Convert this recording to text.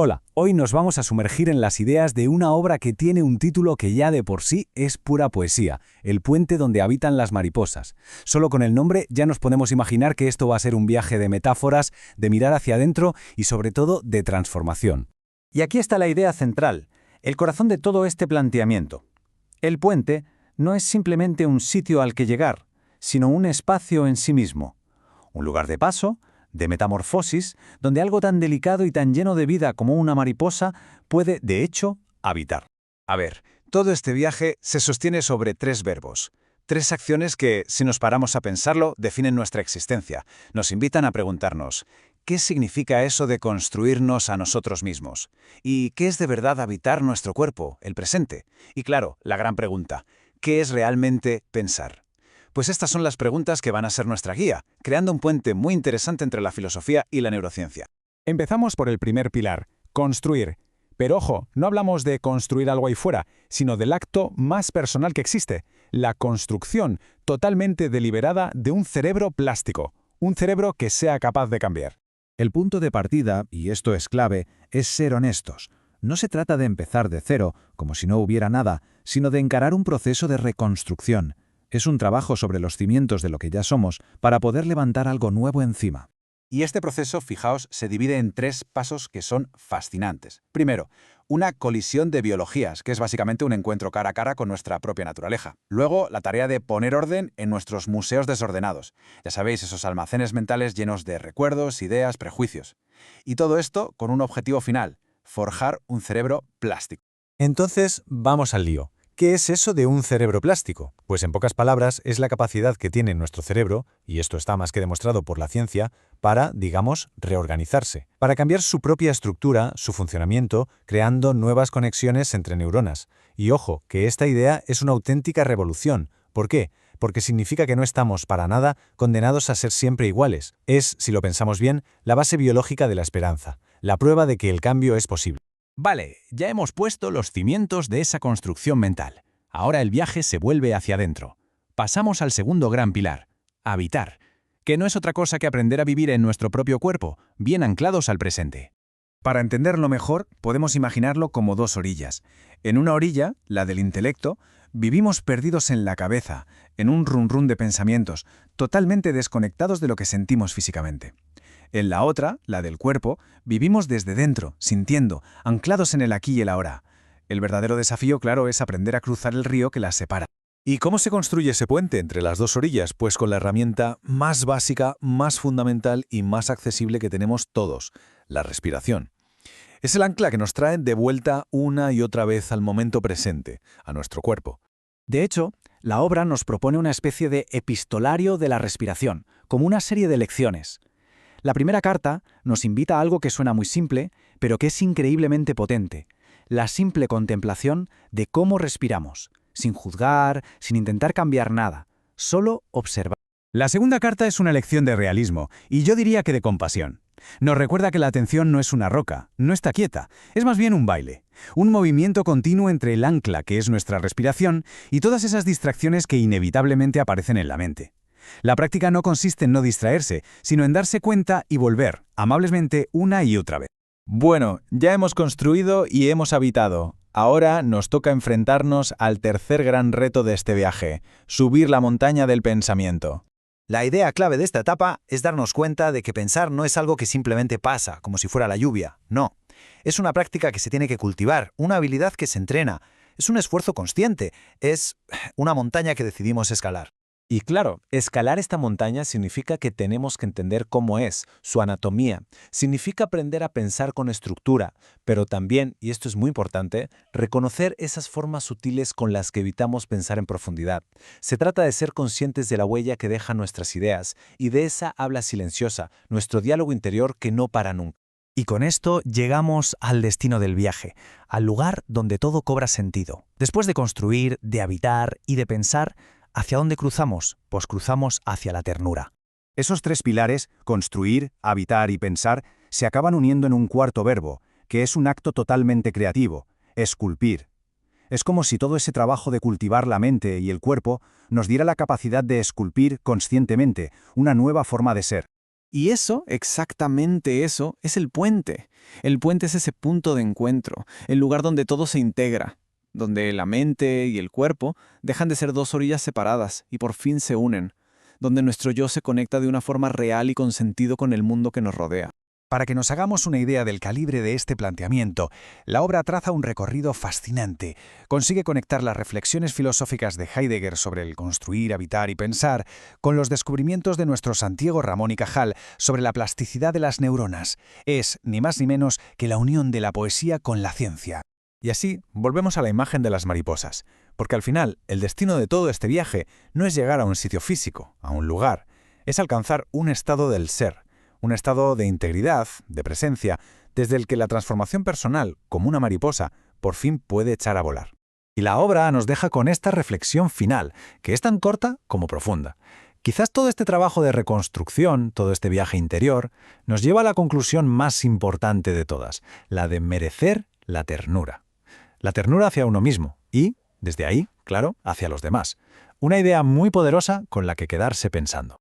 Hola, hoy nos vamos a sumergir en las ideas de una obra que tiene un título que ya de por sí es pura poesía, El puente donde habitan las mariposas. Solo con el nombre ya nos podemos imaginar que esto va a ser un viaje de metáforas, de mirar hacia adentro y sobre todo de transformación. Y aquí está la idea central, el corazón de todo este planteamiento. El puente no es simplemente un sitio al que llegar, sino un espacio en sí mismo. Un lugar de paso, de metamorfosis, donde algo tan delicado y tan lleno de vida como una mariposa puede, de hecho, habitar. A ver, todo este viaje se sostiene sobre tres verbos. Tres acciones que, si nos paramos a pensarlo, definen nuestra existencia. Nos invitan a preguntarnos, ¿qué significa eso de construirnos a nosotros mismos? ¿Y qué es de verdad habitar nuestro cuerpo, el presente? Y claro, la gran pregunta, ¿qué es realmente pensar? Pues estas son las preguntas que van a ser nuestra guía, creando un puente muy interesante entre la filosofía y la neurociencia. Empezamos por el primer pilar, construir. Pero ojo, no hablamos de construir algo ahí fuera, sino del acto más personal que existe, la construcción totalmente deliberada de un cerebro plástico, un cerebro que sea capaz de cambiar. El punto de partida, y esto es clave, es ser honestos. No se trata de empezar de cero, como si no hubiera nada, sino de encarar un proceso de reconstrucción. Es un trabajo sobre los cimientos de lo que ya somos para poder levantar algo nuevo encima. Y este proceso, fijaos, se divide en tres pasos que son fascinantes. Primero, una colisión de biologías, que es básicamente un encuentro cara a cara con nuestra propia naturaleza. Luego, la tarea de poner orden en nuestros museos desordenados. Ya sabéis, esos almacenes mentales llenos de recuerdos, ideas, prejuicios. Y todo esto con un objetivo final, forjar un cerebro plástico. Entonces, vamos al lío. ¿Qué es eso de un cerebro plástico? Pues en pocas palabras, es la capacidad que tiene nuestro cerebro, y esto está más que demostrado por la ciencia, para, digamos, reorganizarse, para cambiar su propia estructura, su funcionamiento, creando nuevas conexiones entre neuronas. Y ojo, que esta idea es una auténtica revolución. ¿Por qué? Porque significa que no estamos para nada condenados a ser siempre iguales. Es, si lo pensamos bien, la base biológica de la esperanza, la prueba de que el cambio es posible. Vale, ya hemos puesto los cimientos de esa construcción mental. Ahora el viaje se vuelve hacia adentro. Pasamos al segundo gran pilar, habitar, que no es otra cosa que aprender a vivir en nuestro propio cuerpo, bien anclados al presente. Para entenderlo mejor, podemos imaginarlo como dos orillas. En una orilla, la del intelecto, vivimos perdidos en la cabeza, en un run-run de pensamientos, totalmente desconectados de lo que sentimos físicamente. En la otra, la del cuerpo, vivimos desde dentro, sintiendo, anclados en el aquí y el ahora. El verdadero desafío, claro, es aprender a cruzar el río que las separa. ¿Y cómo se construye ese puente entre las dos orillas? Pues con la herramienta más básica, más fundamental y más accesible que tenemos todos, la respiración. Es el ancla que nos trae de vuelta una y otra vez al momento presente, a nuestro cuerpo. De hecho, la obra nos propone una especie de epistolario de la respiración, como una serie de lecciones. La primera carta nos invita a algo que suena muy simple, pero que es increíblemente potente, la simple contemplación de cómo respiramos, sin juzgar, sin intentar cambiar nada, solo observar. La segunda carta es una lección de realismo, y yo diría que de compasión. Nos recuerda que la atención no es una roca, no está quieta, es más bien un baile, un movimiento continuo entre el ancla, que es nuestra respiración, y todas esas distracciones que inevitablemente aparecen en la mente. La práctica no consiste en no distraerse, sino en darse cuenta y volver, amablemente, una y otra vez. Bueno, ya hemos construido y hemos habitado. Ahora nos toca enfrentarnos al tercer gran reto de este viaje, subir la montaña del pensamiento. La idea clave de esta etapa es darnos cuenta de que pensar no es algo que simplemente pasa, como si fuera la lluvia. No. Es una práctica que se tiene que cultivar, una habilidad que se entrena. Es un esfuerzo consciente. Es una montaña que decidimos escalar. Y claro, escalar esta montaña significa que tenemos que entender cómo es, su anatomía, significa aprender a pensar con estructura, pero también, y esto es muy importante, reconocer esas formas sutiles con las que evitamos pensar en profundidad. Se trata de ser conscientes de la huella que dejan nuestras ideas y de esa habla silenciosa, nuestro diálogo interior que no para nunca. Y con esto llegamos al destino del viaje, al lugar donde todo cobra sentido. Después de construir, de habitar y de pensar, ¿hacia dónde cruzamos? Pues cruzamos hacia la ternura. Esos tres pilares, construir, habitar y pensar, se acaban uniendo en un cuarto verbo, que es un acto totalmente creativo, esculpir. Es como si todo ese trabajo de cultivar la mente y el cuerpo nos diera la capacidad de esculpir conscientemente una nueva forma de ser. Y eso, exactamente eso, es el puente. El puente es ese punto de encuentro, el lugar donde todo se integra, donde la mente y el cuerpo dejan de ser dos orillas separadas y por fin se unen, donde nuestro yo se conecta de una forma real y con sentido con el mundo que nos rodea. Para que nos hagamos una idea del calibre de este planteamiento, la obra traza un recorrido fascinante. Consigue conectar las reflexiones filosóficas de Heidegger sobre el construir, habitar y pensar con los descubrimientos de nuestro Santiago Ramón y Cajal sobre la plasticidad de las neuronas. Es, ni más ni menos, que la unión de la poesía con la ciencia. Y así, volvemos a la imagen de las mariposas, porque al final, el destino de todo este viaje no es llegar a un sitio físico, a un lugar, es alcanzar un estado del ser, un estado de integridad, de presencia, desde el que la transformación personal, como una mariposa, por fin puede echar a volar. Y la obra nos deja con esta reflexión final, que es tan corta como profunda. Quizás todo este trabajo de reconstrucción, todo este viaje interior, nos lleva a la conclusión más importante de todas, la de merecer la ternura. La ternura hacia uno mismo y, desde ahí, claro, hacia los demás. Una idea muy poderosa con la que quedarse pensando.